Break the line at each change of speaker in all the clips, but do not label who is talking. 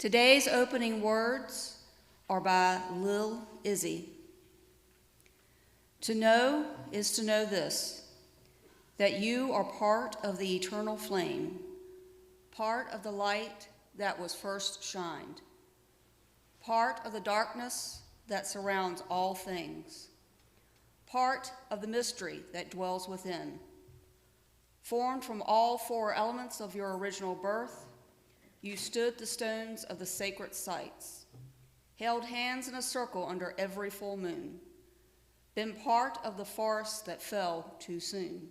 Today's opening words are by Lil Izzy. To know is to know this, that you are part of the eternal flame, part of the light that was first shined, part of the darkness that surrounds all things, part of the mystery that dwells within. Formed from all four elements of your original birth, you stood the stones of the sacred sites, held hands in a circle under every full moon, been part of the forest that fell too soon.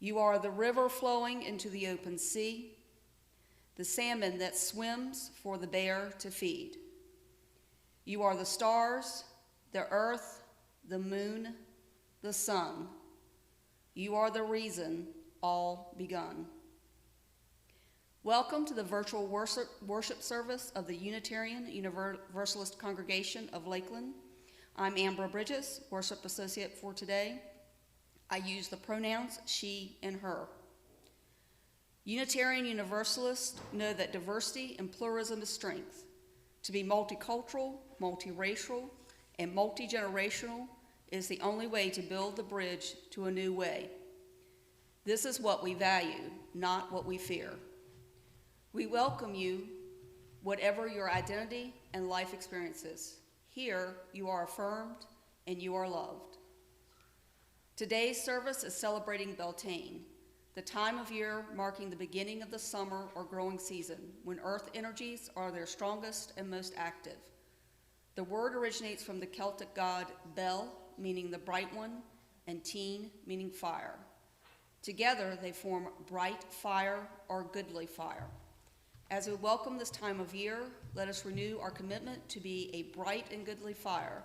You are the river flowing into the open sea, the salmon that swims for the bear to feed. You are the stars, the earth, the moon, the sun. You are the reason all begun. Welcome to the virtual worship service of the Unitarian Universalist Congregation of Lakeland. I'm Amber Bridges, worship associate for today. I use the pronouns she and her. Unitarian Universalists know that diversity and pluralism is strength. To be multicultural, multiracial, and multi-generational is the only way to build the bridge to a new way. This is what we value, not what we fear. We welcome you, whatever your identity and life experiences. Here, you are affirmed and you are loved. Today's service is celebrating Beltane, the time of year marking the beginning of the summer or growing season, when earth energies are their strongest and most active. The word originates from the Celtic god Bel, meaning the bright one, and Teen, meaning fire. Together, they form bright fire or goodly fire. As we welcome this time of year, let us renew our commitment to be a bright and goodly fire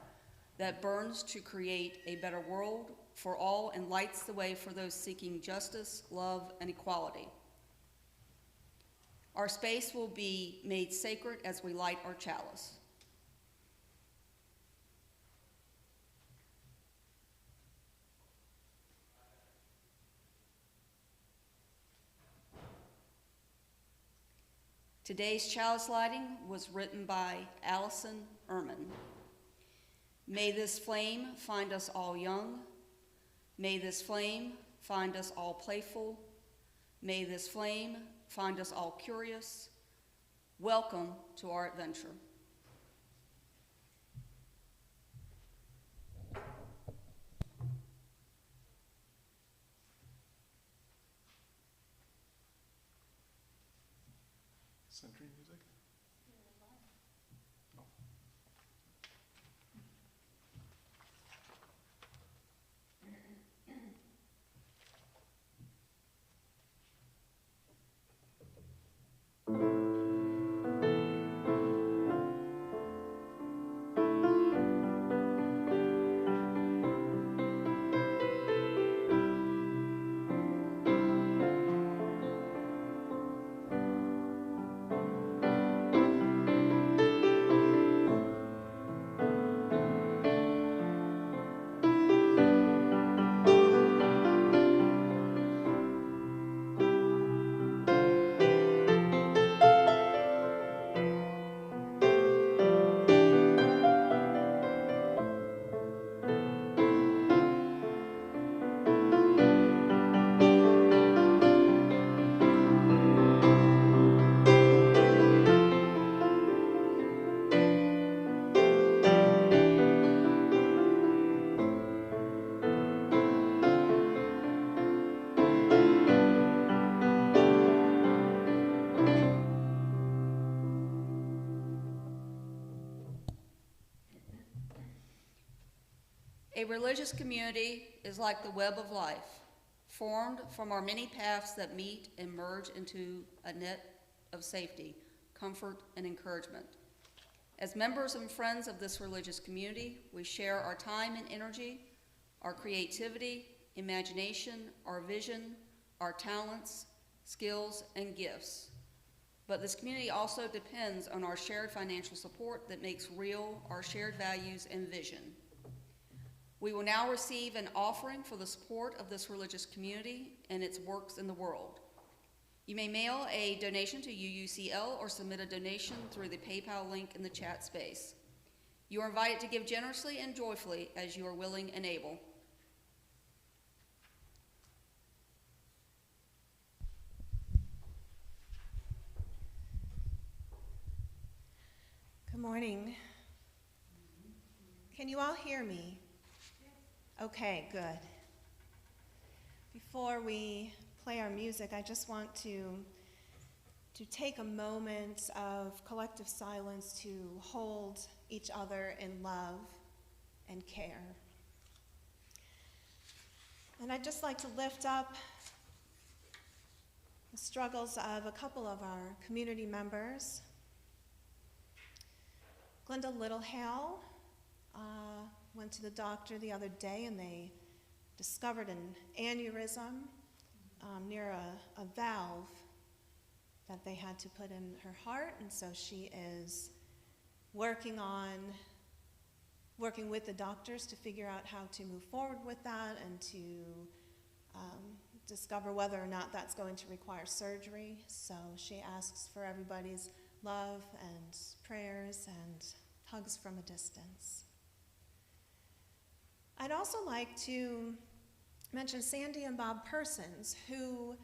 that burns to create a better world for all and lights the way for those seeking justice, love, and equality. Our space will be made sacred as we light our chalice. Today's chalice lighting was written by Allison Ehrman. May this flame find us all young. May this flame find us all playful. May this flame find us all curious. Welcome to our adventure.
Century music? Oh.
A religious community is like the web of life, formed from our many paths that meet and merge into a net of safety, comfort, and encouragement. As members and friends of this religious community, we share our time and energy, our creativity, imagination, our vision, our talents, skills, and gifts. But this community also depends on our shared financial support that makes real our shared values and vision. We will now receive an offering for the support of this religious community and its works in the world. You may mail a donation to UUCL or submit a donation through the PayPal link in the chat space. You are invited to give generously and joyfully as you are willing and able.
Good morning. Can you all hear me? Okay, good. Before we play our music, I just want to take a moment of collective silence to hold each other in love and care. And I'd just like to lift up the struggles of a couple of our community members. Glenda Littlehale went to the doctor the other day and they discovered an aneurysm near a valve that they had to put in her heart, and so she is working with the doctors to figure out how to move forward with that and to discover whether or not that's going to require surgery. So she asks for everybody's love and prayers and hugs from a distance. I'd also like to mention Sandy and Bob Persons, who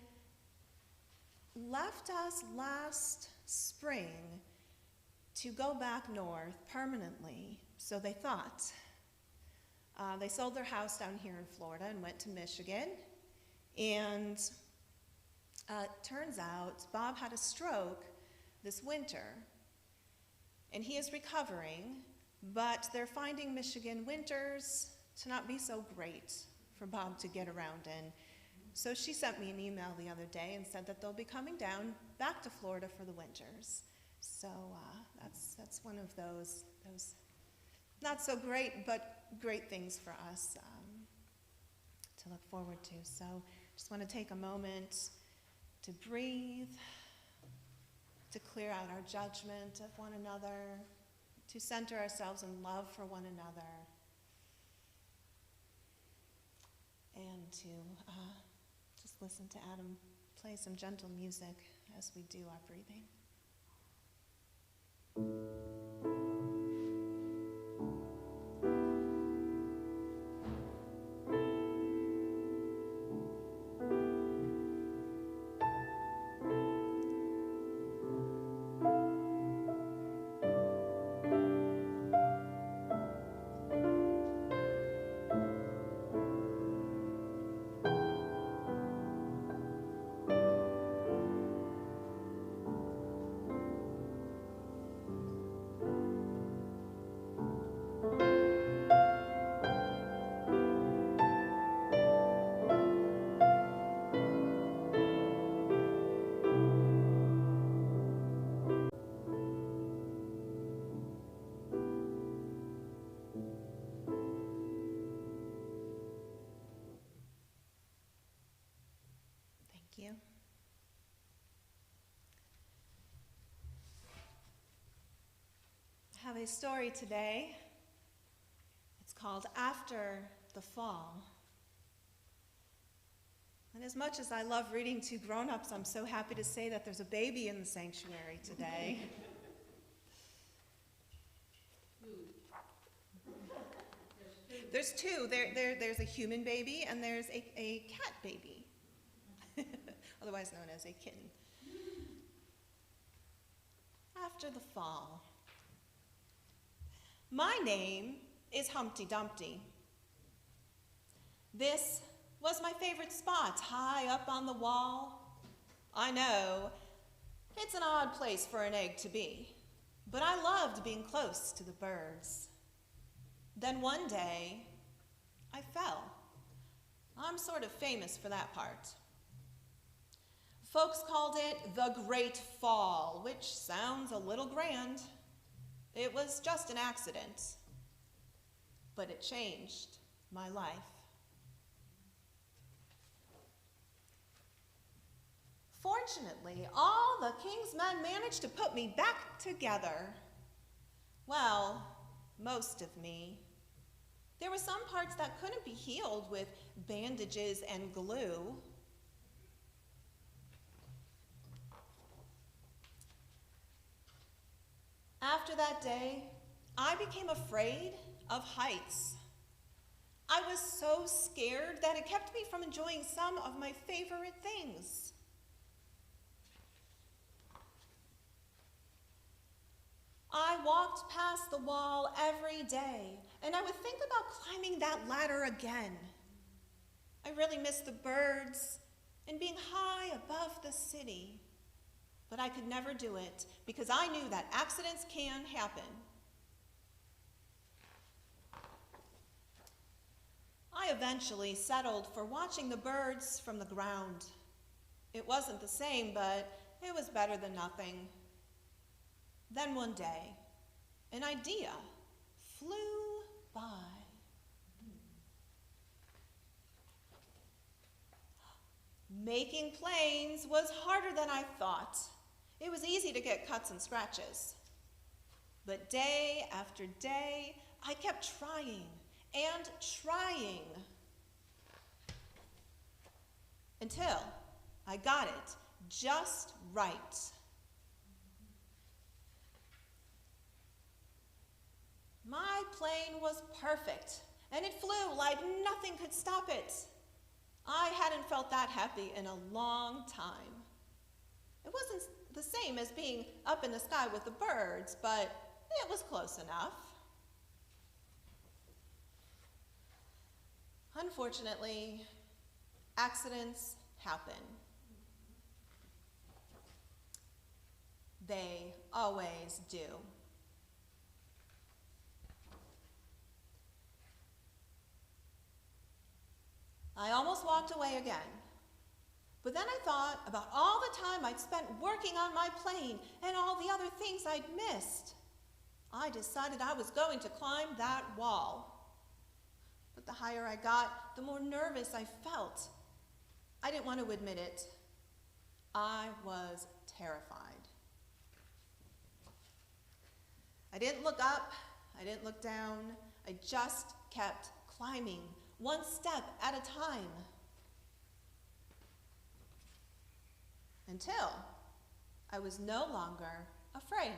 left us last spring to go back north permanently, so they thought. They sold their house down here in Florida and went to Michigan, and turns out Bob had a stroke this winter, and he is recovering, but they're finding Michigan winters to not be so great for Bob to get around in. So she sent me an email the other day and said that they'll be coming down back to Florida for the winters. So that's one of those not so great, but great things for us to look forward to. So just want to take a moment to breathe, to clear out our judgment of one another, to center ourselves in love for one another, and to just listen to Adam play some gentle music as we do our breathing. Thank you. I have a story today. It's called After the Fall. And as much as I love reading to grown-ups, I'm so happy to say that there's a baby in the sanctuary today. There's two. There's a human baby and there's a cat baby, otherwise known as a kitten. After the fall. My name is Humpty Dumpty. This was my favorite spot, high up on the wall. I know, it's an odd place for an egg to be, but I loved being close to the birds. Then one day, I fell. I'm sort of famous for that part. Folks called it the Great Fall, which sounds a little grand. It was just an accident, but it changed my life. Fortunately, all the king's men managed to put me back together. Well, most of me. There were some parts that couldn't be healed with bandages and glue. After that day, I became afraid of heights. I was so scared that it kept me from enjoying some of my favorite things. I walked past the wall every day, and I would think about climbing that ladder again. I really missed the birds and being high above the city, but I could never do it because I knew that accidents can happen. I eventually settled for watching the birds from the ground. It wasn't the same, but it was better than nothing. Then one day, an idea flew by. Making planes was harder than I thought. It was easy to get cuts and scratches. But day after day, I kept trying and trying until I got it just right. My plane was perfect, and it flew like nothing could stop it. I hadn't felt that happy in a long time. It wasn't the same as being up in the sky with the birds, but it was close enough. Unfortunately, accidents happen. They always do. I almost walked away again, but then I thought about all the time I'd spent working on my plane and all the other things I'd missed. I decided I was going to climb that wall. But the higher I got, the more nervous I felt. I didn't want to admit it. I was terrified. I didn't look up, I didn't look down, I just kept climbing, one step at a time. Until I was no longer afraid.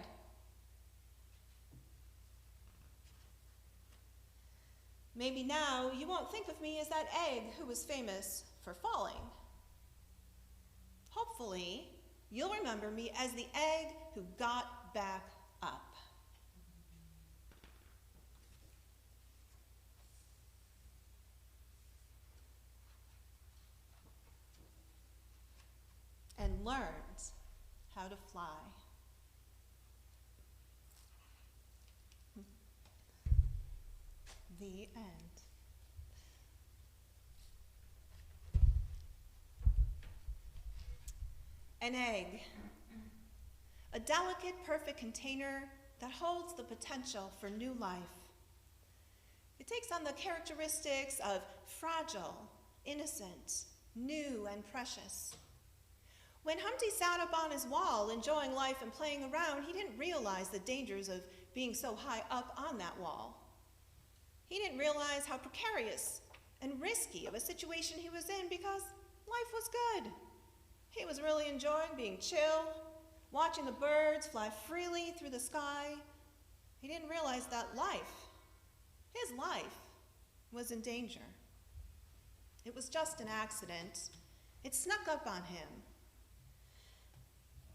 Maybe now you won't think of me as that egg who was famous for falling. Hopefully, you'll remember me as the egg who got back up. And learned how to fly. The end. An egg, a delicate, perfect container that holds the potential for new life. It takes on the characteristics of fragile, innocent, new, and precious. When Humpty sat up on his wall, enjoying life and playing around, he didn't realize the dangers of being so high up on that wall. He didn't realize how precarious and risky of a situation he was in because life was good. He was really enjoying being chill, watching the birds fly freely through the sky. He didn't realize that life, his life, was in danger. It was just an accident. It snuck up on him.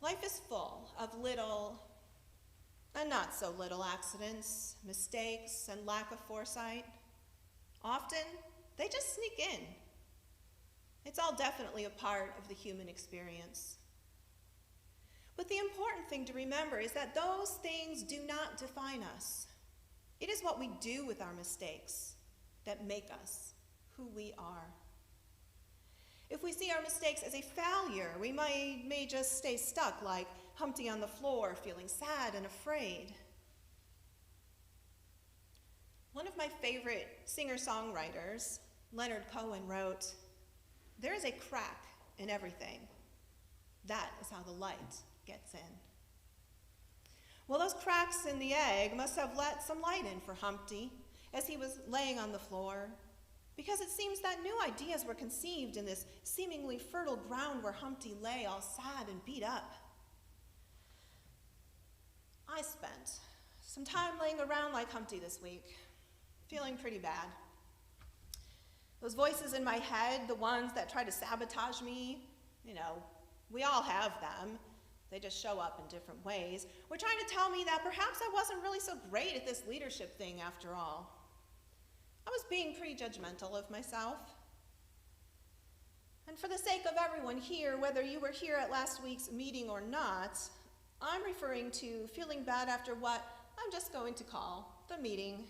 Life is full of little and not so little accidents, mistakes, and lack of foresight. Often, they just sneak in. It's all definitely a part of the human experience. But the important thing to remember is that those things do not define us. It is what we do with our mistakes that make us who we are. If we see our mistakes as a failure, we may just stay stuck like Humpty on the floor, feeling sad and afraid. One of my favorite singer-songwriters, Leonard Cohen, wrote, "There is a crack in everything. That is how the light gets in." Well, those cracks in the egg must have let some light in for Humpty as he was laying on the floor, because it seems that new ideas were conceived in this seemingly fertile ground where Humpty lay all sad and beat up. I spent some time laying around like Humpty this week, feeling pretty bad. Those voices in my head, the ones that try to sabotage me, we all have them. They just show up in different ways. Were trying to tell me that perhaps I wasn't really so great at this leadership thing after all. I was being pretty judgmental of myself. And for the sake of everyone here, whether you were here at last week's meeting or not, I'm referring to feeling bad after what I'm just going to call the meeting.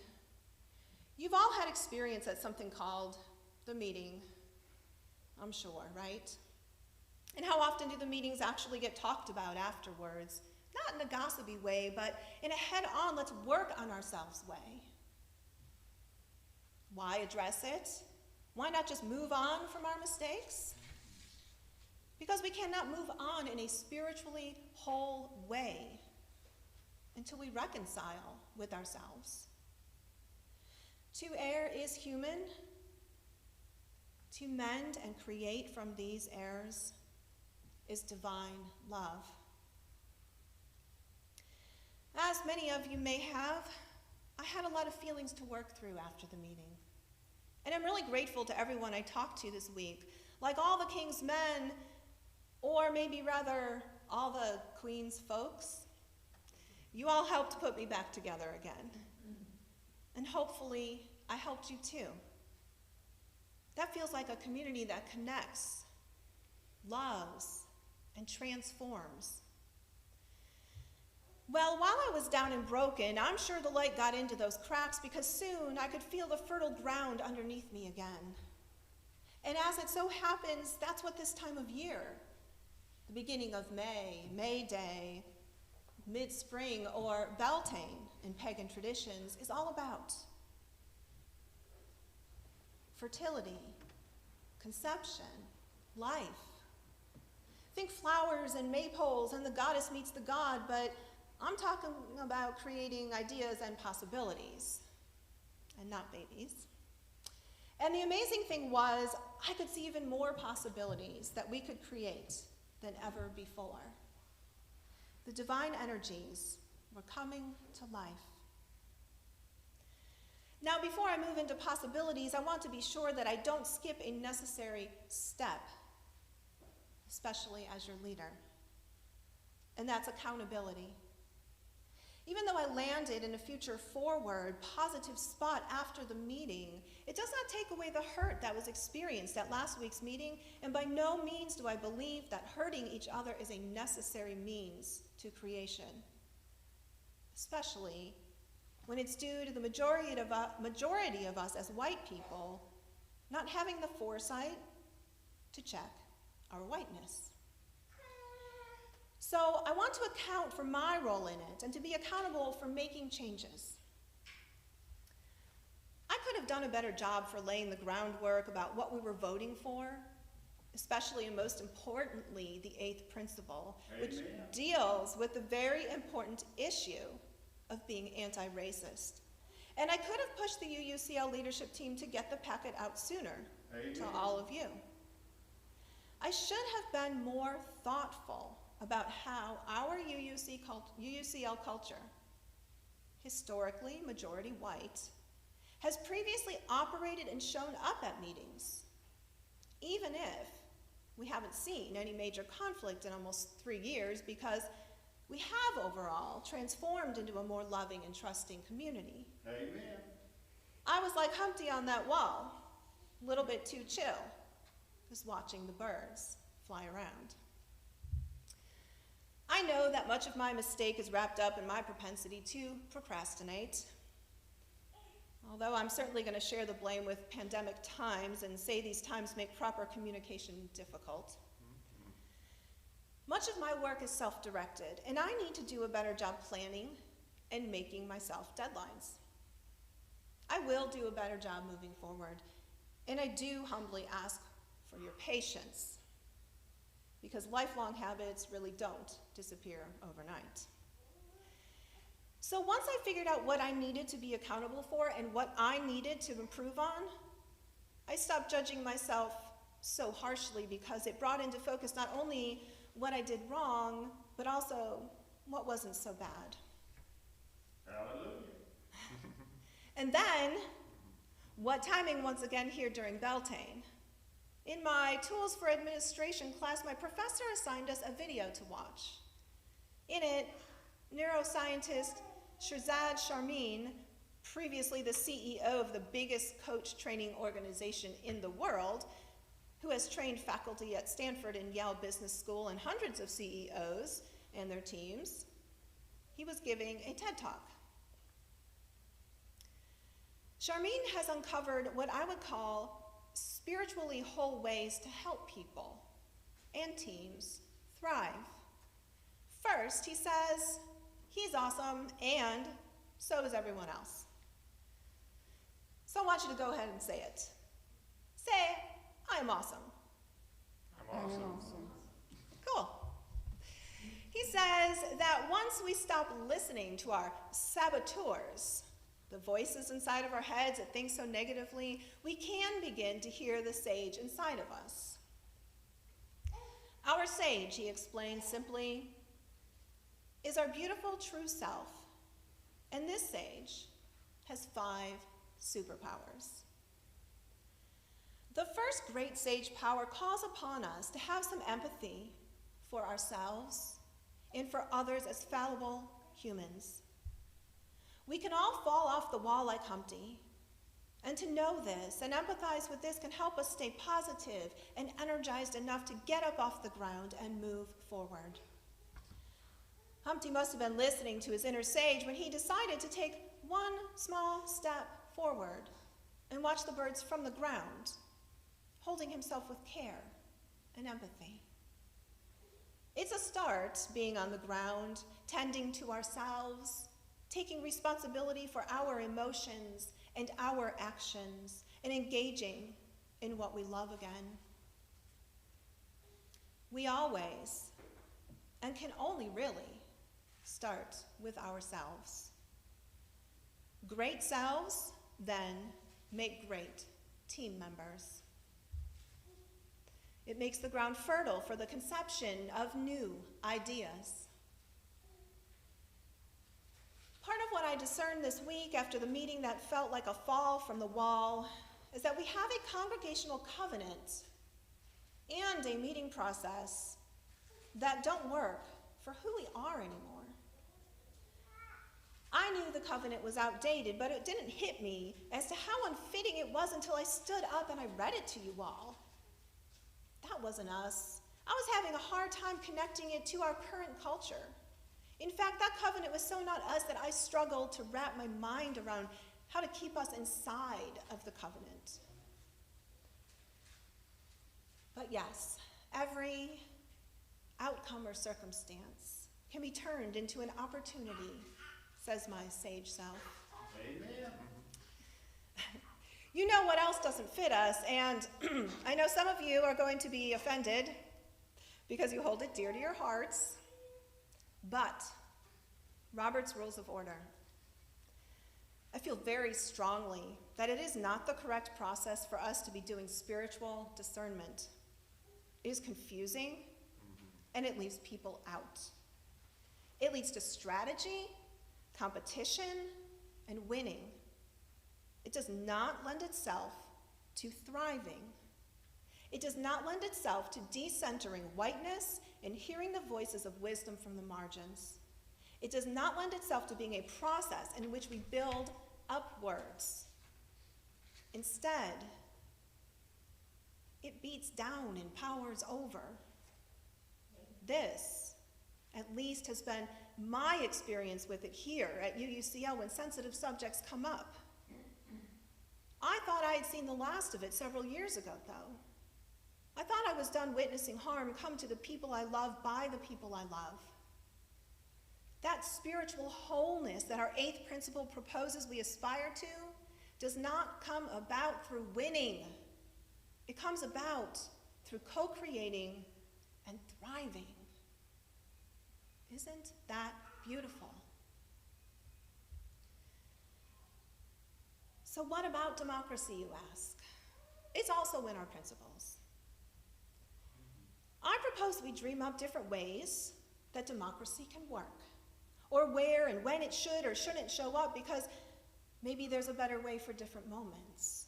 You've all had experience at something called the meeting, I'm sure, right? And how often do the meetings actually get talked about afterwards? Not in a gossipy way, but in a head-on, let's work on ourselves way. Why address it? Why not just move on from our mistakes? Because we cannot move on in a spiritually whole way until we reconcile with ourselves. To err is human. To mend and create from these errors is divine love. As many of you may have, I had a lot of feelings to work through after the meeting. And I'm really grateful to everyone I talked to this week. Like all the king's men, or maybe rather all the queen's folks, you all helped put me back together again. And hopefully, I helped you too. That feels like a community that connects, loves, and transforms. Well, while I was down and broken, I'm sure the light got into those cracks because soon I could feel the fertile ground underneath me again. And as it so happens, that's what this time of year, the beginning of May Day, mid-spring, or Beltane in pagan traditions is all about. Fertility, conception, life. Think flowers and maypoles and the goddess meets the god, but I'm talking about creating ideas and possibilities, and not babies. And the amazing thing was, I could see even more possibilities that we could create than ever before. The divine energies were coming to life. Now, before I move into possibilities, I want to be sure that I don't skip a necessary step, especially as your leader, and that's accountability. Even though I landed in a future forward, positive spot after the meeting, it does not take away the hurt that was experienced at last week's meeting, and by no means do I believe that hurting each other is a necessary means to creation, especially when it's due to the majority of us as white people not having the foresight to check our whiteness. So I want to account for my role in it and to be accountable for making changes. I could have done a better job for laying the groundwork about what we were voting for, especially and most importantly, the 8th principle, which deals with the very important issue of being anti-racist. And I could have pushed the UUCL leadership team to get the packet out sooner to all of you. I should have been more thoughtful about how our UUCL culture, historically majority white, has previously operated and shown up at meetings, even if we haven't seen any major conflict in almost 3 years, because we have overall transformed into a more loving and trusting community.
Amen.
I was like Humpty on that wall, a little bit too chill, just watching the birds fly around. I know that much of my mistake is wrapped up in my propensity to procrastinate, although I'm certainly going to share the blame with pandemic times and say these times make proper communication difficult. Much of my work is self-directed, and I need to do a better job planning and making myself deadlines. I will do a better job moving forward, and I do humbly ask for your patience, because lifelong habits really don't disappear overnight. So once I figured out what I needed to be accountable for and what I needed to improve on, I stopped judging myself so harshly, because it brought into focus not only what I did wrong, but also what wasn't so bad. And then, what timing once again here during Beltane. In my Tools for Administration class, my professor assigned us a video to watch. In it, neuroscientist Shirzad Sharmin, previously the CEO of the biggest coach training organization in the world, who has trained faculty at Stanford and Yale Business School and hundreds of CEOs and their teams, he was giving a TED Talk. Sharmin has uncovered what I would call spiritually whole ways to help people and teams thrive. First, he says he's awesome and so is everyone else. So I want you to go ahead and say it. Say, I'm awesome.
I'm awesome.
Cool. He says that once we stop listening to our saboteurs, the voices inside of our heads that think so negatively, we can begin to hear the sage inside of us. Our sage, he explains simply, is our beautiful true self, and this sage has 5 superpowers. The first great sage power calls upon us to have some empathy for ourselves and for others as fallible humans. We can all fall off the wall like Humpty, and to know this and empathize with this can help us stay positive and energized enough to get up off the ground and move forward. Humpty must have been listening to his inner sage when he decided to take one small step forward and watch the birds from the ground, holding himself with care and empathy. It's a start being on the ground, tending to ourselves, taking responsibility for our emotions and our actions, and engaging in what we love again. We always, and can only really, start with ourselves. Great selves, then, make great team members. It makes the ground fertile for the conception of new ideas. Part of what I discerned this week after the meeting that felt like a fall from the wall is that we have a congregational covenant and a meeting process that don't work for who we are anymore. I knew the covenant was outdated, but it didn't hit me as to how unfitting it was until I stood up and I read it to you all. That wasn't us. I was having a hard time connecting it to our current culture. In fact, that covenant was so not us that I struggled to wrap my mind around how to keep us inside of the covenant. But yes, every outcome or circumstance can be turned into an opportunity, says my sage self.
Amen.
You know what else doesn't fit us, and I know some of you are going to be offended because you hold it dear to your hearts, but Robert's Rules of Order. I feel very strongly that it is not the correct process for us to be doing spiritual discernment. It is confusing, and it leaves people out. It leads to strategy, competition, and winning. It does not lend itself to thriving. It does not lend itself to decentering whiteness and hearing the voices of wisdom from the margins. It does not lend itself to being a process in which we build upwards. Instead, it beats down and powers over. This, at least, has been my experience with it here at UUCL when sensitive subjects come up. I thought I had seen the last of it several years ago, though. I thought I was done witnessing harm come to the people I love by the people I love. That spiritual wholeness that our 8th principle proposes we aspire to does not come about through winning. It comes about through co-creating and thriving. Isn't that beautiful? So what about democracy, you ask? It's also in our principles. I propose we dream up different ways that democracy can work, or where and when it should or shouldn't show up, because maybe there's a better way for different moments.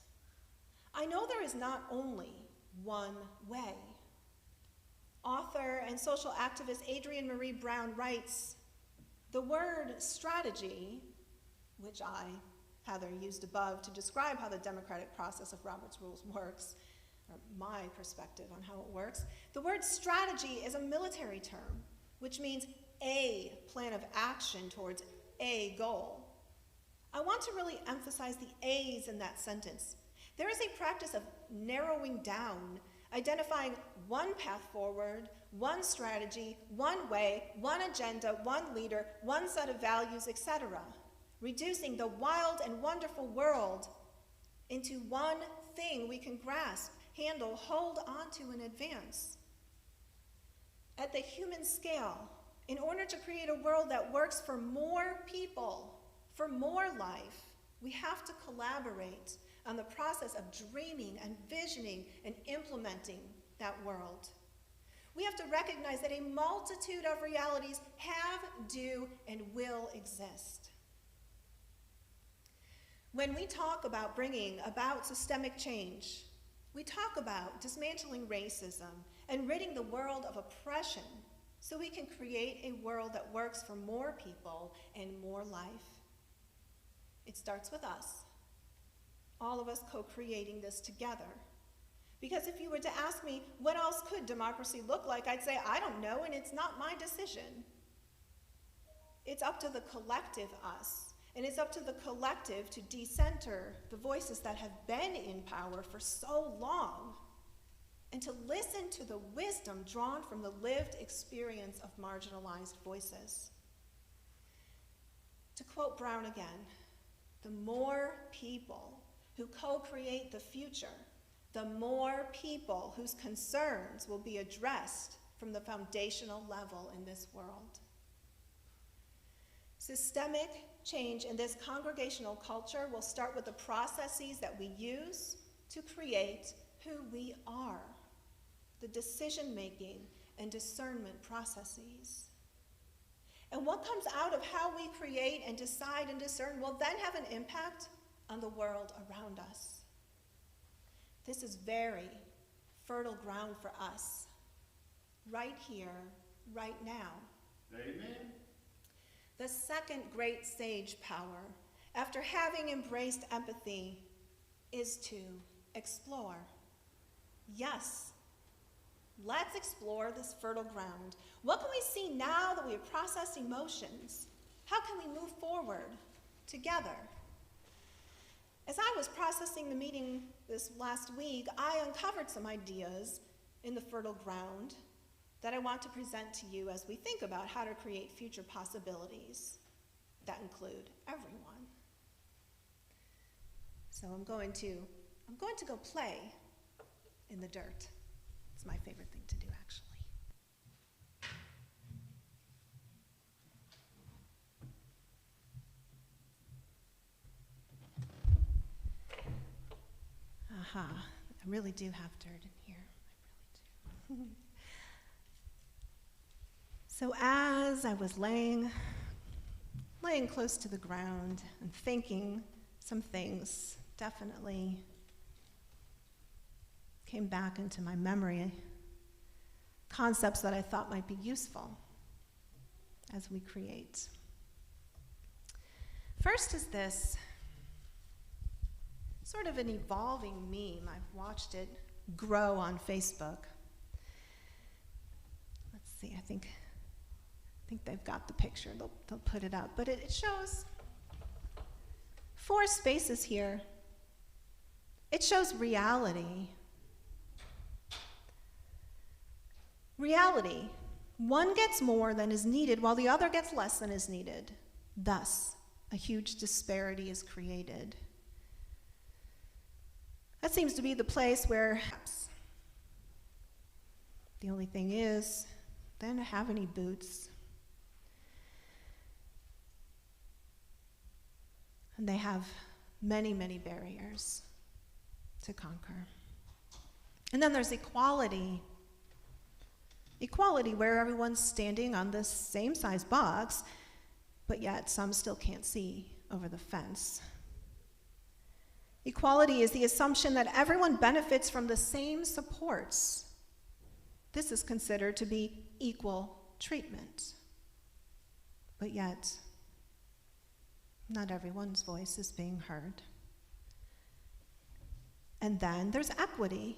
I know there is not only one way. Author and social activist Adrienne Marie Brown writes, "The word strategy," which I, Heather, used above to describe how the democratic process of Robert's Rules works, or my perspective on how it works, the word strategy is a military term, which means a plan of action towards a goal. I want to really emphasize the A's in that sentence. There is a practice of narrowing down, identifying one path forward, one strategy, one way, one agenda, one leader, one set of values, etc., reducing the wild and wonderful world into one thing we can grasp, handle, hold onto, and advance. At the human scale, in order to create a world that works for more people, for more life, we have to collaborate on the process of dreaming and visioning and implementing that world. We have to recognize that a multitude of realities have, do, and will exist. When we talk about bringing about systemic change, we talk about dismantling racism and ridding the world of oppression so we can create a world that works for more people and more life. It starts with us, all of us co-creating this together. Because if you were to ask me, what else could democracy look like? I'd say, I don't know, and it's not my decision. It's up to the collective us, and it's up to the collective to decenter the voices that have been in power for so long, and to listen to the wisdom drawn from the lived experience of marginalized voices. To quote Brown again, the more people who co-create the future, the more people whose concerns will be addressed from the foundational level in this world. Systemic change in this congregational culture will start with the processes that we use to create who we are, the decision-making and discernment processes. And what comes out of how we create and decide and discern will then have an impact on the world around us. This is very fertile ground for us, right here, right now.
Amen.
The second great sage power, after having embraced empathy, is to explore. Yes, let's explore this fertile ground. What can we see now that we have processed emotions? How can we move forward together? As I was processing the meeting this last week, I uncovered some ideas in the fertile ground that I want to present to you as we think about how to create future possibilities that include everyone. So I'm going to go play in the dirt. It's my favorite thing to do, actually. Aha, I really do have dirt in here. I really do. So as I was laying close to the ground and thinking some things, definitely came back into my memory, concepts that I thought might be useful as we create. First is this sort of an evolving meme. I've watched it grow on Facebook. Let's see, I think they've got the picture. They'll put it up. But it shows 4 spaces here. It shows reality. Reality. One gets more than is needed while the other gets less than is needed. Thus, a huge disparity is created. That seems to be the place where the only thing is, they don't have any boots. And they have many, many barriers to conquer. And then there's equality. Equality, where everyone's standing on the same size box, but yet some still can't see over the fence. Equality is the assumption that everyone benefits from the same supports. This is considered to be equal treatment. But yet, not everyone's voice is being heard. And then there's equity,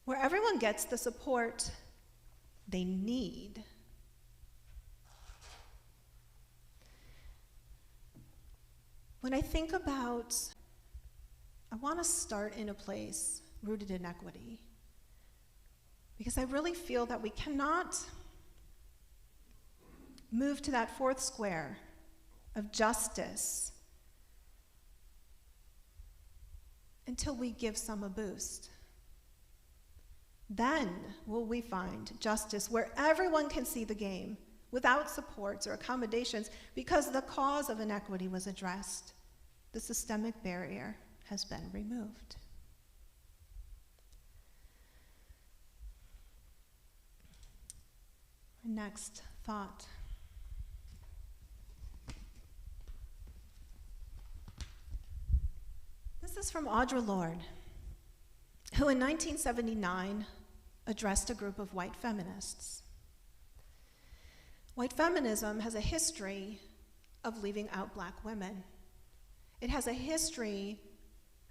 where everyone gets the support they need. When I think about, I want to start in a place rooted in equity, because I really feel that we cannot move to that fourth square of justice until we give some a boost. Then will we find justice where everyone can see the game without supports or accommodations, because the cause of inequity was addressed. The systemic barrier has been removed. Our next thought. This is from Audre Lorde, who in 1979 addressed a group of white feminists. White feminism has a history of leaving out black women. It has a history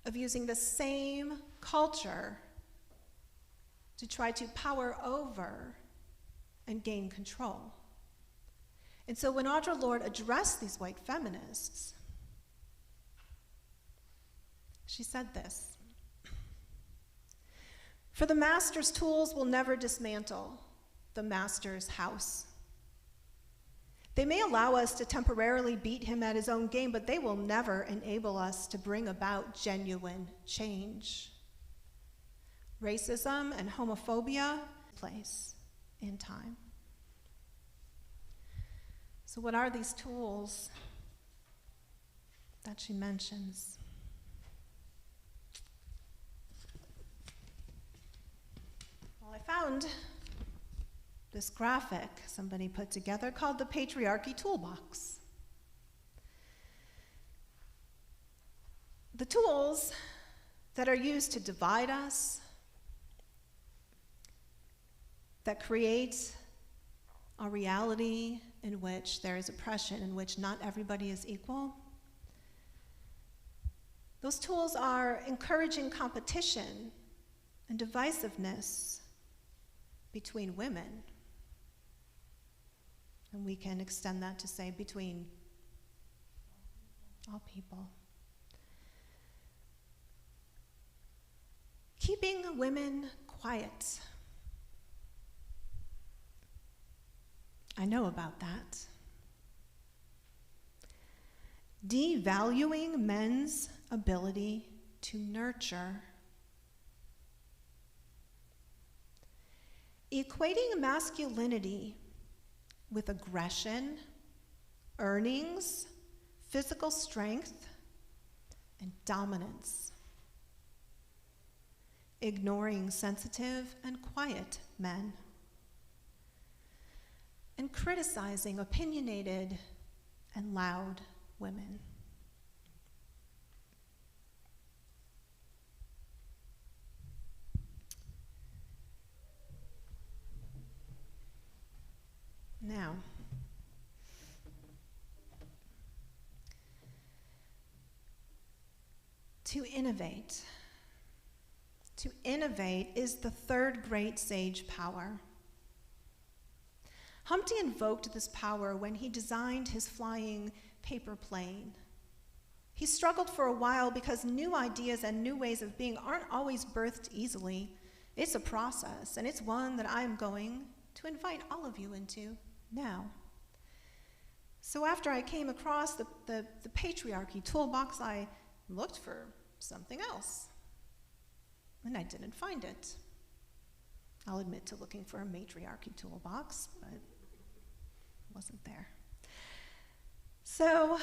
of using the same culture to try to power over and gain control. And so when Audre Lorde addressed these white feminists, she said this: "For the master's tools will never dismantle the master's house. They may allow us to temporarily beat him at his own game, but they will never enable us to bring about genuine change. Racism and homophobia place in time." So what are these tools that she mentions? Well, I found this graphic somebody put together called the Patriarchy Toolbox. The tools that are used to divide us, that create a reality in which there is oppression, in which not everybody is equal. Those tools are encouraging competition and divisiveness between women. And we can extend that to say between all people. Keeping women quiet. I know about that. Devaluing men's ability to nurture. Equating masculinity with aggression, earnings, physical strength, and dominance. Ignoring sensitive and quiet men. And criticizing opinionated and loud women. Now, to innovate. To innovate is the third great sage power. Humpty invoked this power when he designed his flying paper plane. He struggled for a while because new ideas and new ways of being aren't always birthed easily. It's a process, and it's one that I'm going to invite all of you into now. So after I came across the Patriarchy Toolbox, I looked for something else, and I didn't find it. I'll admit to looking for a Matriarchy Toolbox, but it wasn't there. So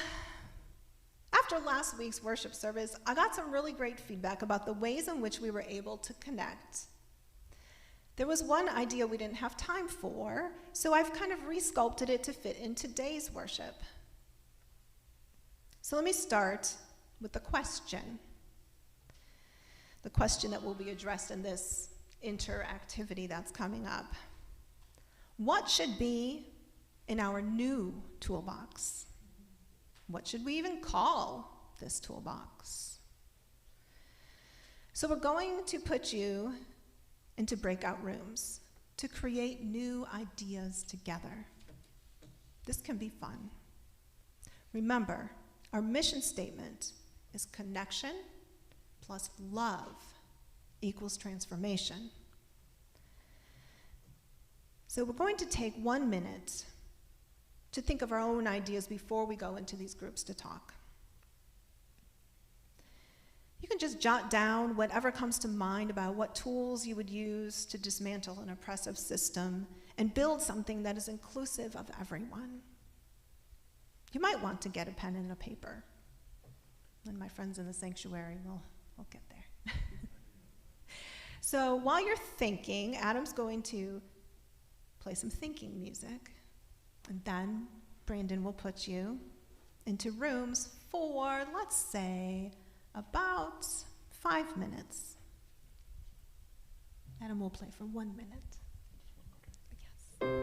after last week's worship service, I got some really great feedback about the ways in which we were able to connect. There was one idea we didn't have time for, so I've kind of resculpted it to fit in today's worship. So let me start with the question that will be addressed in this interactivity that's coming up. What should be in our new toolbox? What should we even call this toolbox? So we're going to put you into breakout rooms to create new ideas together. This can be fun. Remember, our mission statement is connection plus love equals transformation. So we're going to take 1 minute to think of our own ideas before we go into these groups to talk. You can just jot down whatever comes to mind about what tools you would use to dismantle an oppressive system and build something that is inclusive of everyone. You might want to get a pen and a paper. And my friends in the sanctuary will get there. So while you're thinking, Adam's going to play some thinking music, and then Brandon will put you into rooms for, let's say, about 5 minutes. Adam will play for 1 minute. Yes.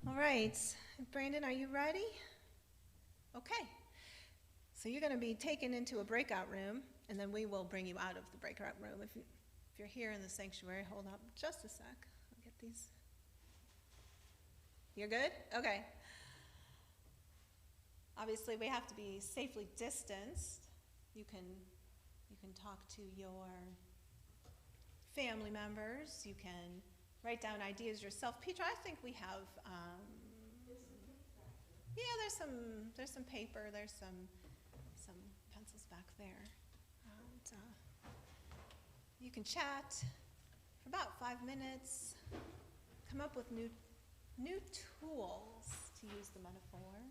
All right, Brandon, are you ready? Okay, so you're going to be taken into a breakout room, and then we will bring you out of the breakout room. If you're here in the sanctuary, hold up just a sec. I'll get these. You're good? Okay. Obviously, we have to be safely distanced. You can talk to your family members. You can write down ideas yourself. Petra, I think we have, there's some paper, there's some pencils back there. And, you can chat for about 5 minutes, come up with new tools, to use the metaphor.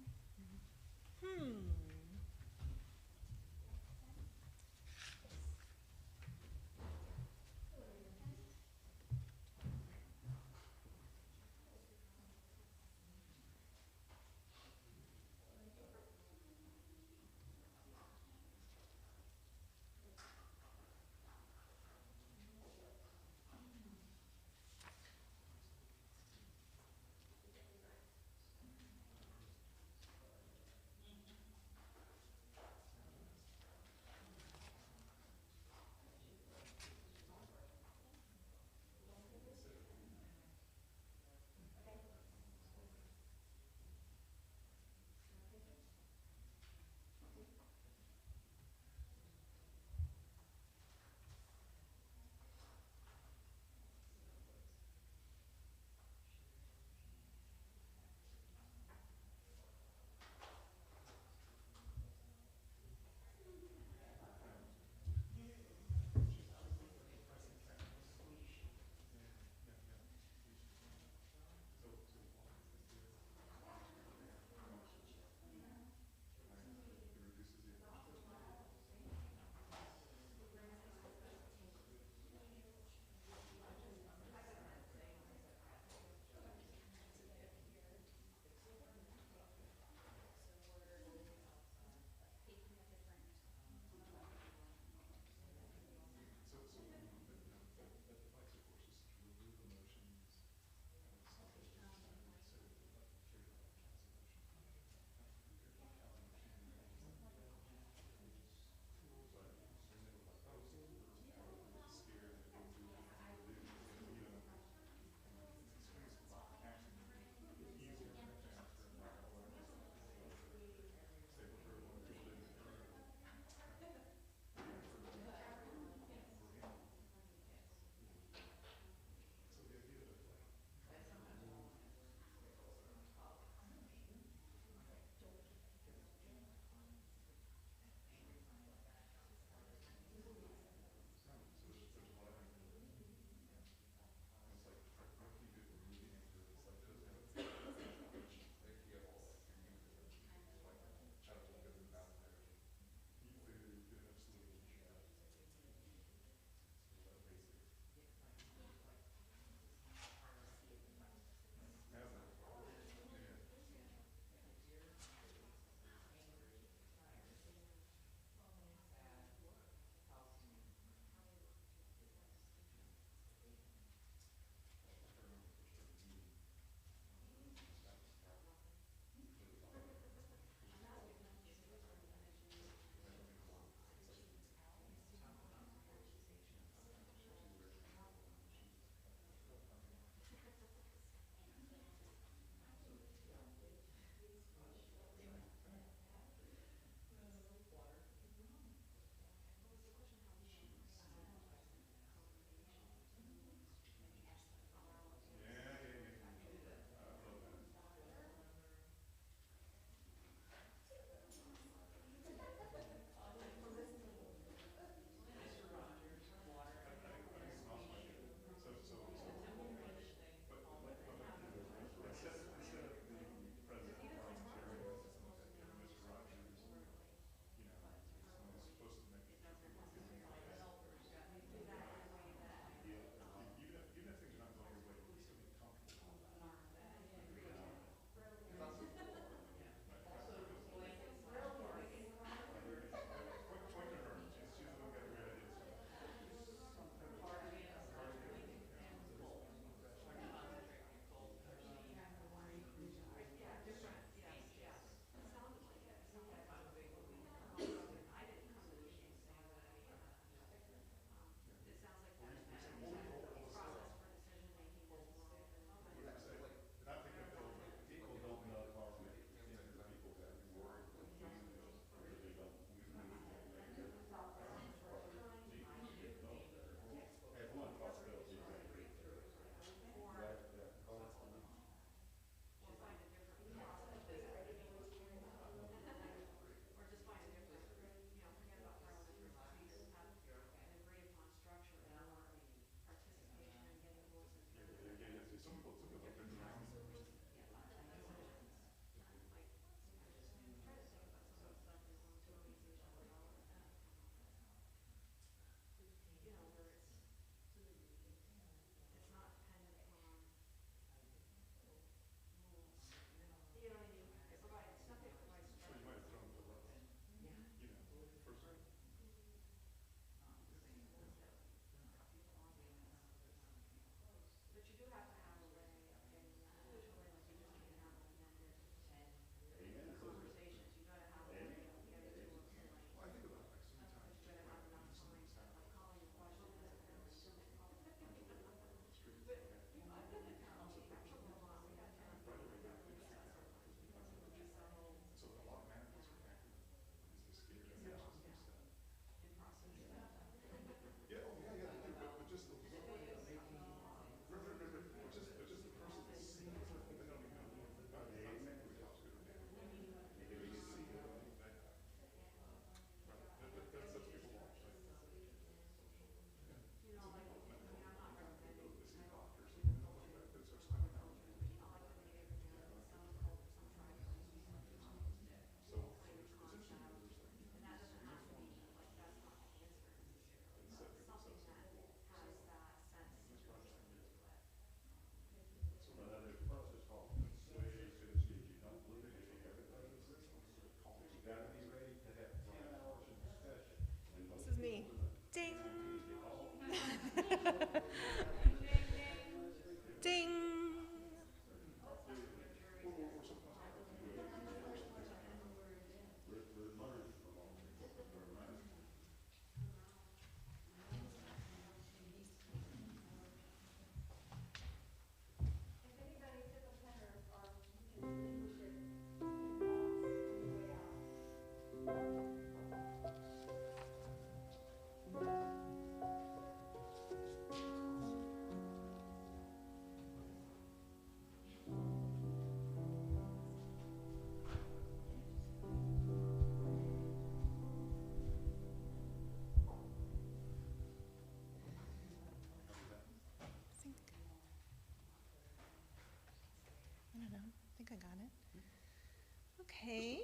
Okay,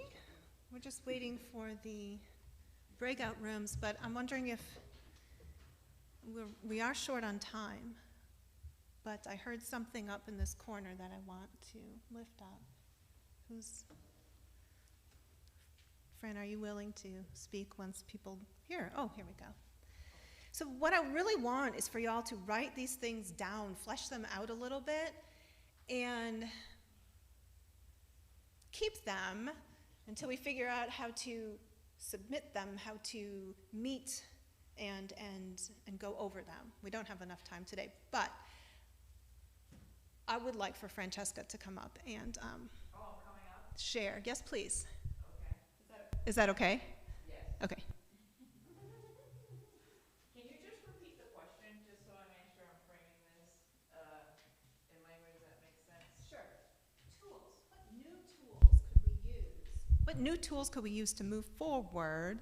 we're just waiting for the breakout rooms, but I'm wondering if we are short on time, but I heard something up in this corner that I want to lift up. Fran, are you willing to speak once people here? Oh, here we go. So what I really want is for y'all to write these things down, flesh them out a little bit, and keep them until we figure out how to submit them, how to meet and go over them. We don't have enough time today, but I would like for Francesca to come up and
I'm coming up?
share. Yes, please.
Okay.
Is that okay?
Yes.
Okay.
Can you just repeat the question, just so I make sure I'm framing this in language that makes sense?
Sure. Tools. What new tools could we use? What new tools could we use to move forward?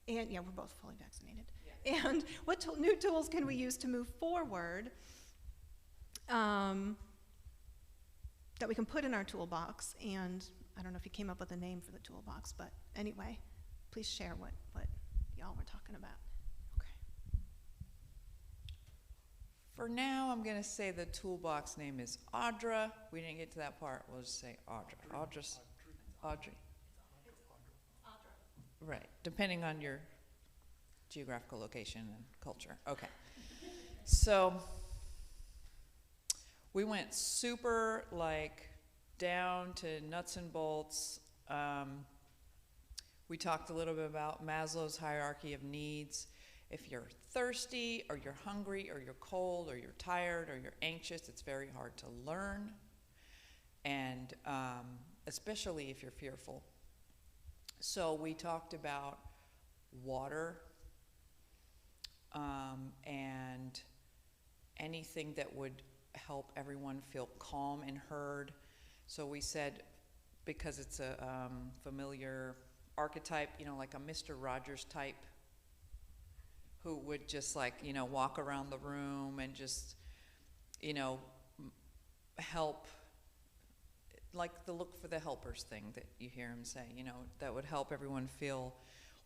And yeah, we're both fully vaccinated.
Yeah.
And what new tools can we use to move forward that we can put in our toolbox? And I don't know if you came up with a name for the toolbox, but anyway, please share what y'all were talking about.
Okay. For now, I'm going to say the toolbox name is Audra. We didn't get to that part. We'll just say Audra. Audrey. Right, depending on your geographical location and culture. Okay. So we went super down to nuts and bolts. We talked a little bit about Maslow's hierarchy of needs. If you're thirsty or you're hungry or you're cold or you're tired or you're anxious, it's very hard to learn. And especially if you're fearful. So we talked about water and anything that would help everyone feel calm and heard. So we said, because it's a familiar archetype, like a Mr. Rogers type, who would just walk around the room and just, help. Like the look for the helpers thing that you hear him say, that would help everyone feel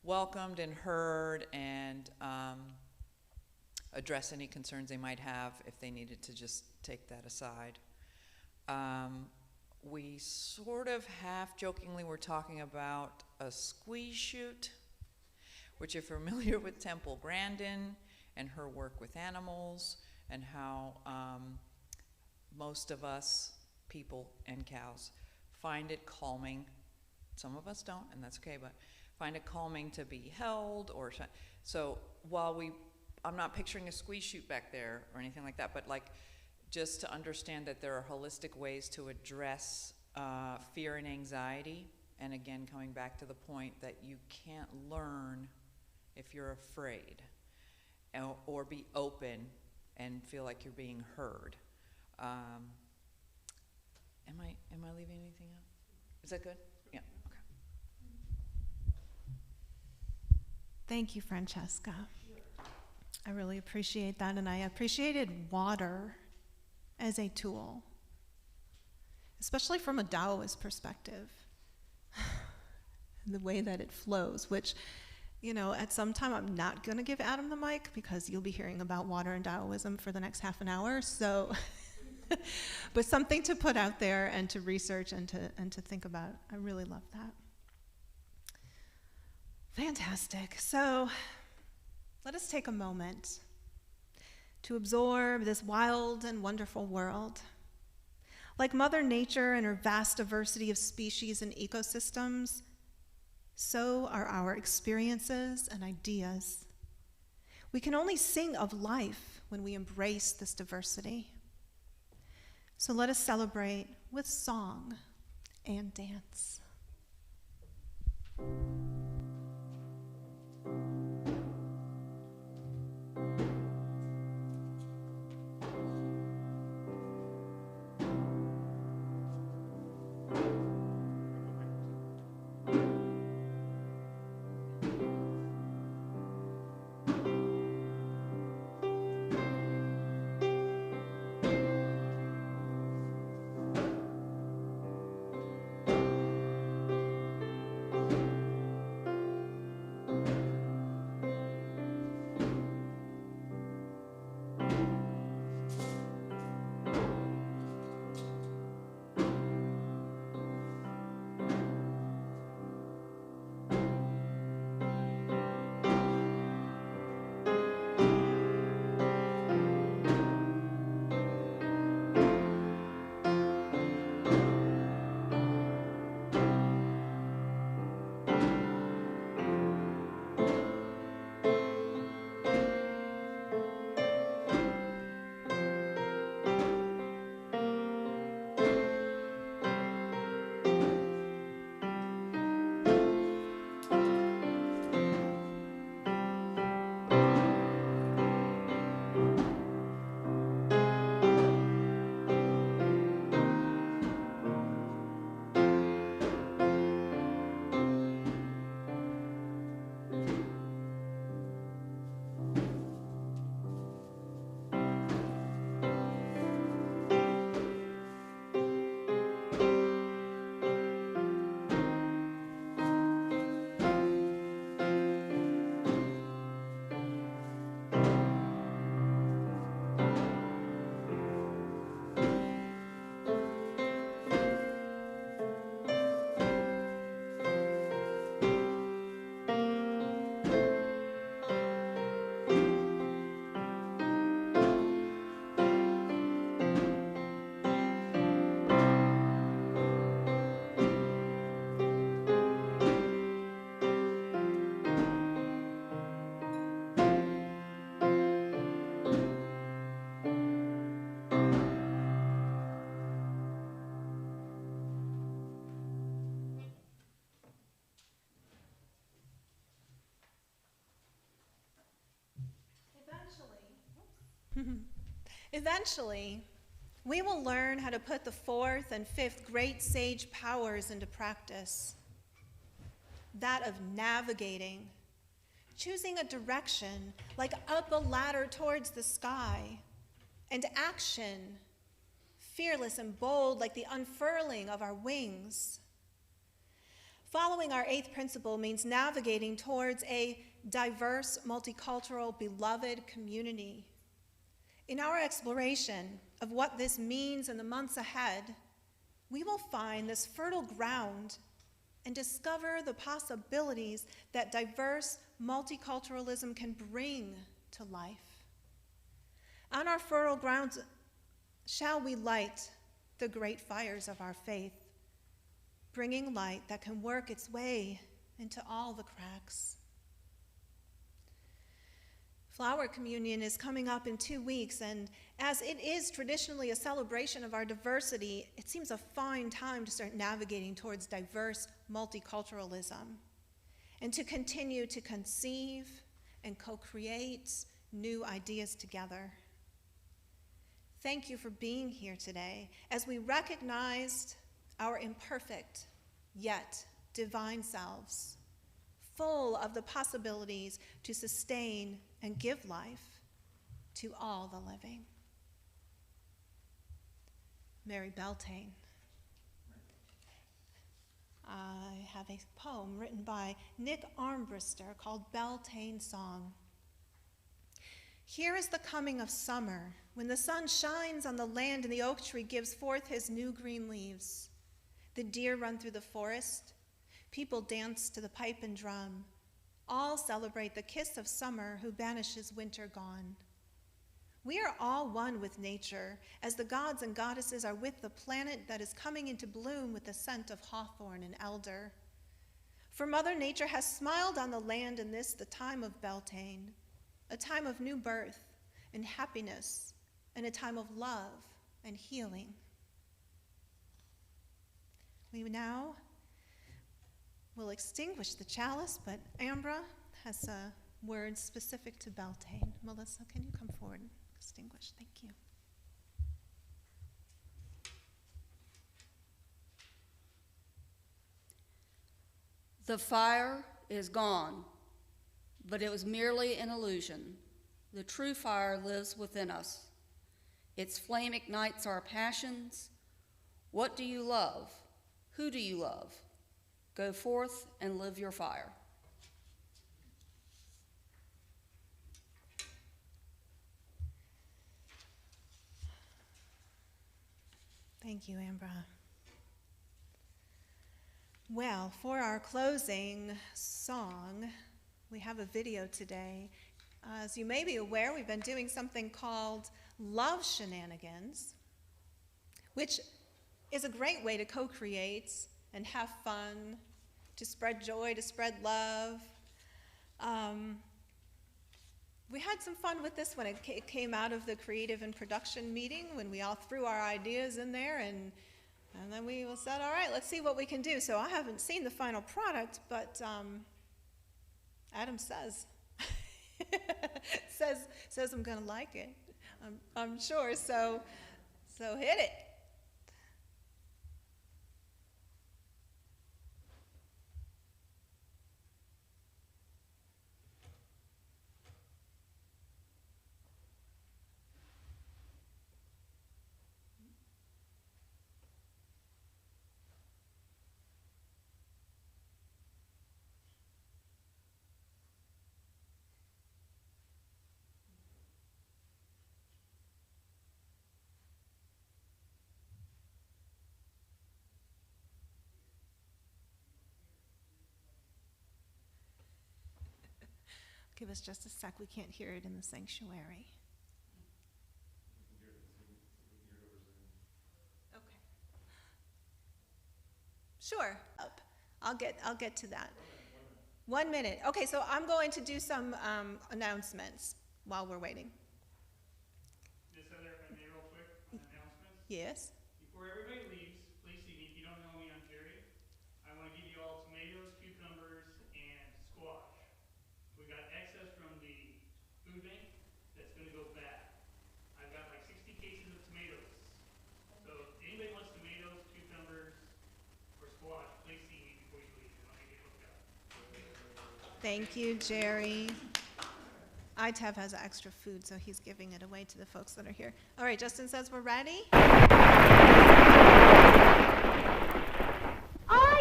welcomed and heard and address any concerns they might have if they needed to just take that aside. We sort of half-jokingly were talking about a squeeze chute, which if you're familiar with Temple Grandin and her work with animals and how most of us, people and cows, find it calming. Some of us don't, and that's okay, but find it calming to be held or so while I'm not picturing a squeeze chute back there or anything like that, but just to understand that there are holistic ways to address fear and anxiety. And again, coming back to the point that you can't learn if you're afraid or be open and feel like you're being heard. Am I leaving anything out? Is that good? Yeah, okay.
Thank you, Francesca. I really appreciate that, and I appreciated water as a tool, especially from a Taoist perspective. The way that it flows, which, at some time I'm not going to give Adam the mic because you'll be hearing about water and Taoism for the next half an hour, so... But something to put out there and to research and to think about. I really love that. Fantastic. So let us take a moment to absorb this wild and wonderful world. Like Mother Nature and her vast diversity of species and ecosystems, so are our experiences and ideas. We can only sing of life when we embrace this diversity. So let us celebrate with song and dance. Eventually, we will learn how to put the fourth and fifth great sage powers into practice. That of navigating, choosing a direction like up a ladder towards the sky, and action, fearless and bold like the unfurling of our wings. Following our eighth principle means navigating towards a diverse, multicultural, beloved community. In our exploration of what this means in the months ahead, we will find this fertile ground and discover the possibilities that diverse multiculturalism can bring to life. On our fertile grounds, shall we light the great fires of our faith, bringing light that can work its way into all the cracks. Flower Communion is coming up in 2 weeks, and as it is traditionally a celebration of our diversity, it seems a fine time to start navigating towards diverse multiculturalism and to continue to conceive and co-create new ideas together. Thank you for being here today as we recognized our imperfect yet divine selves, full of the possibilities to sustain and give life to all the living. Mary Beltane. I have a poem written by Nick Armbrister called Beltane Song. Here is the coming of summer, when the sun shines on the land and the oak tree gives forth his new green leaves. The deer run through the forest. People dance to the pipe and drum. All celebrate the kiss of summer who banishes winter gone. We are all one with nature, as the gods and goddesses are with the planet that is coming into bloom with the scent of hawthorn and elder. For Mother Nature has smiled on the land in this, the time of Beltane, a time of new birth and happiness, and a time of love and healing. We now will extinguish the chalice, but Ambra has a word specific to Beltane. Melissa, can you come forward and extinguish? Thank you.
The fire is gone, but it was merely an illusion. The true fire lives within us. Its flame ignites our passions. What do you love? Who do you love? Go forth and live your fire.
Thank you, Ambra. Well, for our closing song, we have a video today. As you may be aware, we've been doing something called Love Shenanigans, which is a great way to co-create and have fun, to spread joy, to spread love. We had some fun with this one. It came out of the creative and production meeting when we all threw our ideas in there, and then we said, all right, let's see what we can do. So I haven't seen the final product, but Adam says I'm gonna like it. I'm sure. So hit it. Give us just a sec. We can't hear it in the sanctuary. Okay. Sure. I'll get to that. 1 minute. Okay, so I'm going to do some announcements while we're waiting.
Miss Heather, if I may real quick on announcements.
Yes.
Before everybody leaves, please see me. If you don't know me, I'm Jerry. I want to give you all tomatoes, cucumbers, and squash. We got excess from the food bank that's going to go bad. I've got like 16
Thank you, Jerry. ITAB has extra food, so he's giving it away to the folks that are here. All right, Justin says we're ready.
I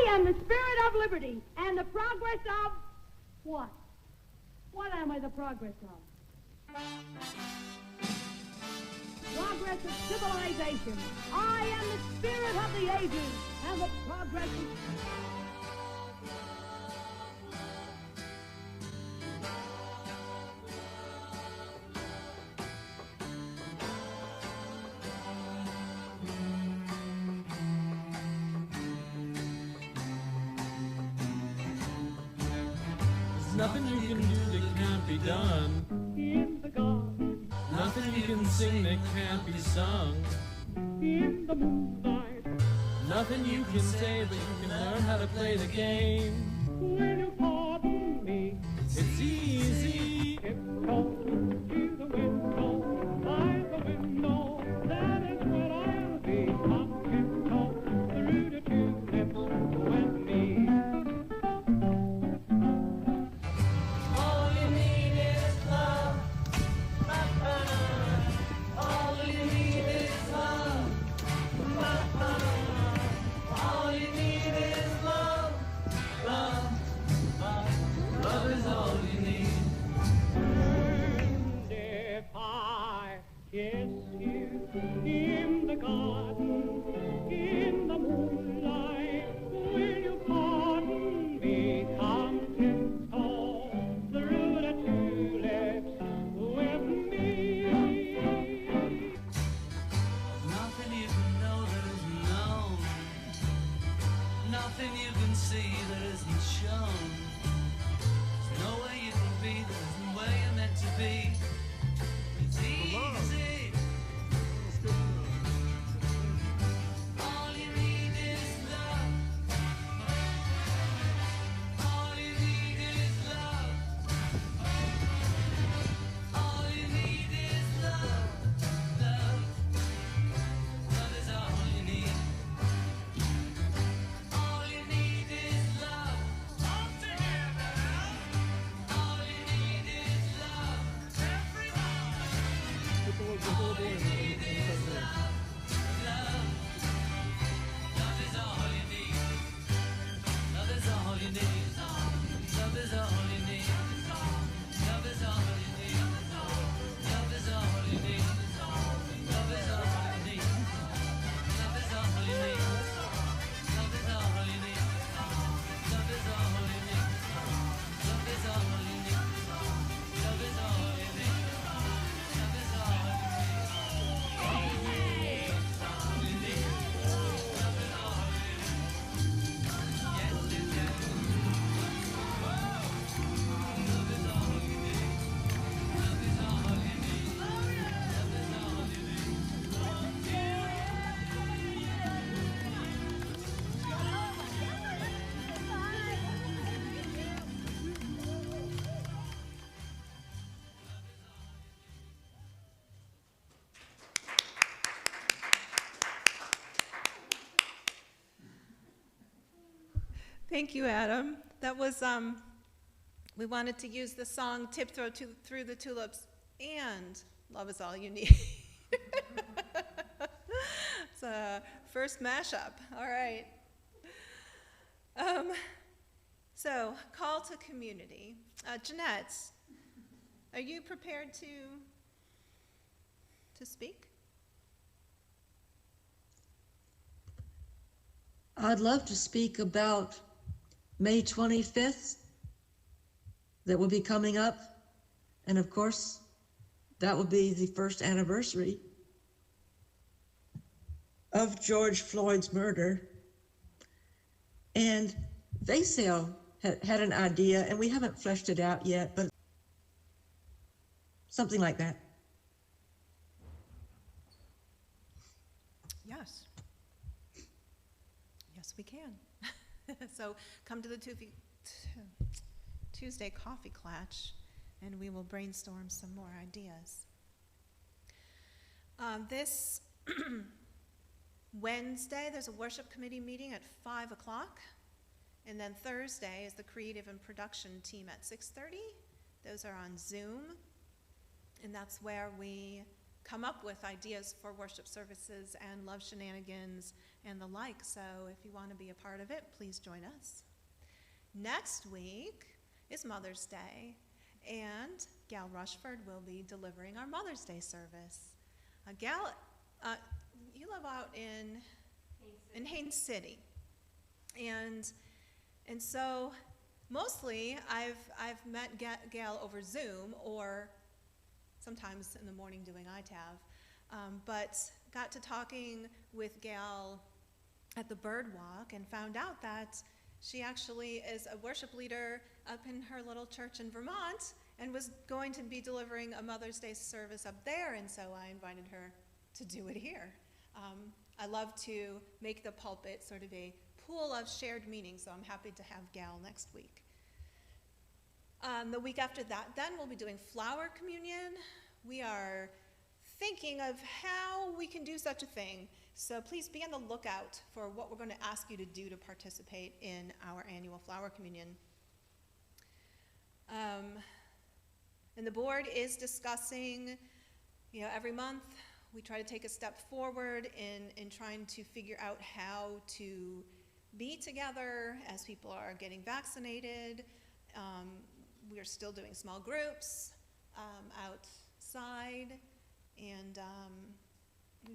am the spirit of liberty and the progress of what? What am I the progress of? Progress of civilization. I am the spirit of the ages and the progress of...
Nothing you can do that can't be done.
In the garden,
Nothing you can sing that can't be sung.
in the moonlight,
Nothing you can say, but you can learn how to play the game.
will you pardon me?
It's easy.
Tiptoe to the window, by the window, that is where I'll be. On tiptoe through the tulips, you and me.
All you need is love. All you need is love. All you need is love. Love is all you need.
And if I kiss you in the garden, in the moonlight, will you pardon me? Come tiptoe through the tulips with me.
Nothing you can know that isn't known. Nothing you can see that isn't shown. There's no way you can be that isn't where you're meant to be. It's easy. All you need is love. All you need is love. All you need is love. Love. Love is all you need. All you need is love. All together. All you need is love. Everybody. All you need is love. Love. Love is all you need. Love is all you need. Love is all you need. Love is all you need. Love is all you need. Love is all you need. Love is all you need. Love is all you need. Love is all you need. Love is all you need. Love is all you need. Love is all you need.
Thank you, Adam. That was, we wanted to use the song Tiptoe Through the Tulips and Love Is All You Need. It's a first mashup. All right. So, call to community. Jeanette, are you prepared to speak?
I'd love to speak about May 25th that will be coming up. And of course, that will be the first anniversary of George Floyd's murder. And Vasil had an idea, and we haven't fleshed it out yet, but something like that.
Yes. Yes, we can. So come to the Tuesday Coffee Clatch, and we will brainstorm some more ideas. This Wednesday, there's a worship committee meeting at 5 o'clock, And then Thursday is the creative and production team at 6:30. Those are on Zoom. And that's where we come up with ideas for worship services and love shenanigans and the like. So if you want to be a part of it, please join us. Next week is Mother's Day, and Gal Rushford will be delivering our Mother's Day service. Gal, you live out in Haines City. And so mostly I've met Gal over Zoom or sometimes in the morning doing ITAV, but got to talking with Gal at the Bird Walk and found out that she actually is a worship leader up in her little church in Vermont and was going to be delivering a Mother's Day service up there, and so I invited her to do it here. I love to make the pulpit sort of a pool of shared meaning, so I'm happy to have Gal next week. The week after that, then we'll be doing flower communion. We are thinking of how we can do such a thing, so please be on the lookout for what we're going to ask you to do to participate in our annual flower communion. And the board is discussing, every month we try to take a step forward in trying to figure out how to be together as people are getting vaccinated. We are still doing small groups outside, and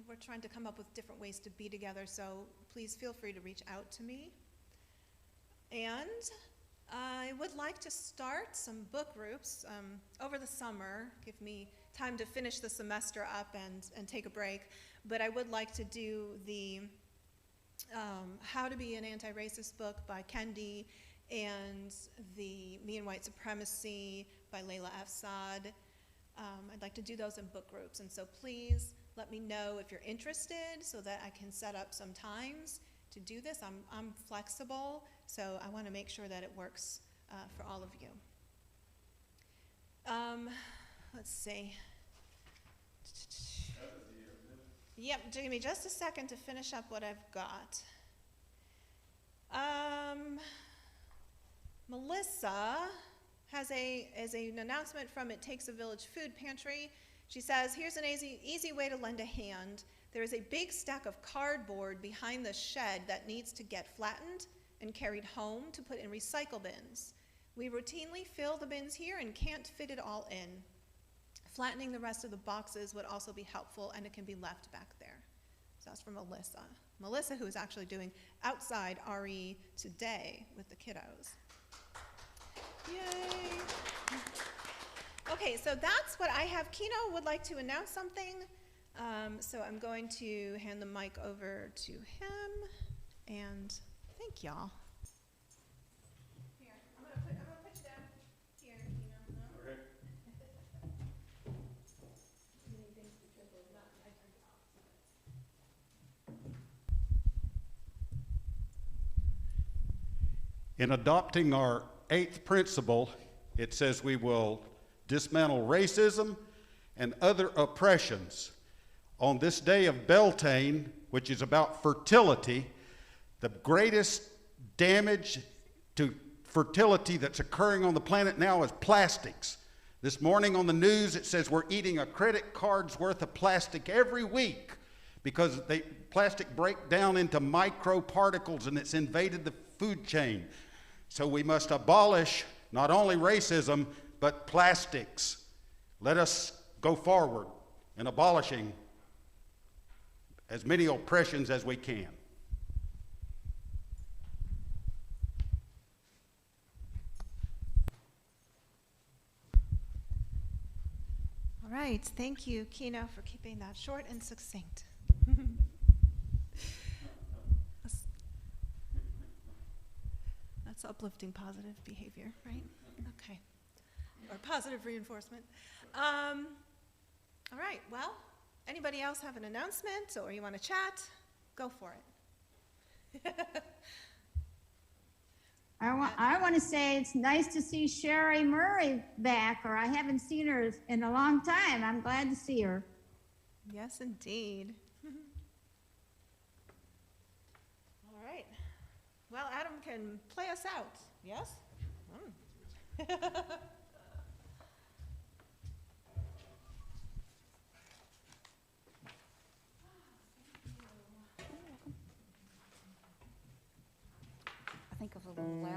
we're trying to come up with different ways to be together, so please feel free to reach out to me. And I would like to start some book groups over the summer, give me time to finish the semester up and take a break, but I would like to do the How to Be an Anti-Racist book by Kendi and the Me and White Supremacy by Layla F. Saad. I'd like to do those in book groups, and so please let me know if you're interested so that I can set up some times to do this. I'm flexible, so I want to make sure that it works for all of you. Let's see. Yep, give me just a second to finish up what I've got. Melissa has an announcement from It Takes a Village Food Pantry. She says, here's an easy way to lend a hand. There is a big stack of cardboard behind the shed that needs to get flattened and carried home to put in recycle bins. We routinely fill the bins here and can't fit it all in. Flattening the rest of the boxes would also be helpful, and it can be left back there. So that's from Melissa. Melissa, who is actually doing outside RE today with the kiddos. Yay! Okay, so that's what I have. Kino would like to announce something, so I'm going to hand the mic over to him, and thank y'all. Here, I'm gonna put you down here, Kino. Okay.
In adopting our 8th principle, it says we will dismantle racism and other oppressions. On this day of Beltane, which is about fertility, the greatest damage to fertility that's occurring on the planet now is plastics. This morning on the news, it says we're eating a credit card's worth of plastic every week because plastic break down into microparticles and it's invaded the food chain. So we must abolish not only racism, but plastics. Let us go forward in abolishing as many oppressions as we can.
All right, thank you, Kino, for keeping that short and succinct. That's uplifting positive behavior, right? Okay. Or positive reinforcement. All right, well, anybody else have an announcement or you want to chat? Go for it.
I want to say it's nice to see Sherry Murray back, or I haven't seen her in a long time. I'm glad to see her.
Yes, indeed. All right. Well, Adam can play us out, yes?
I think I was a little loud.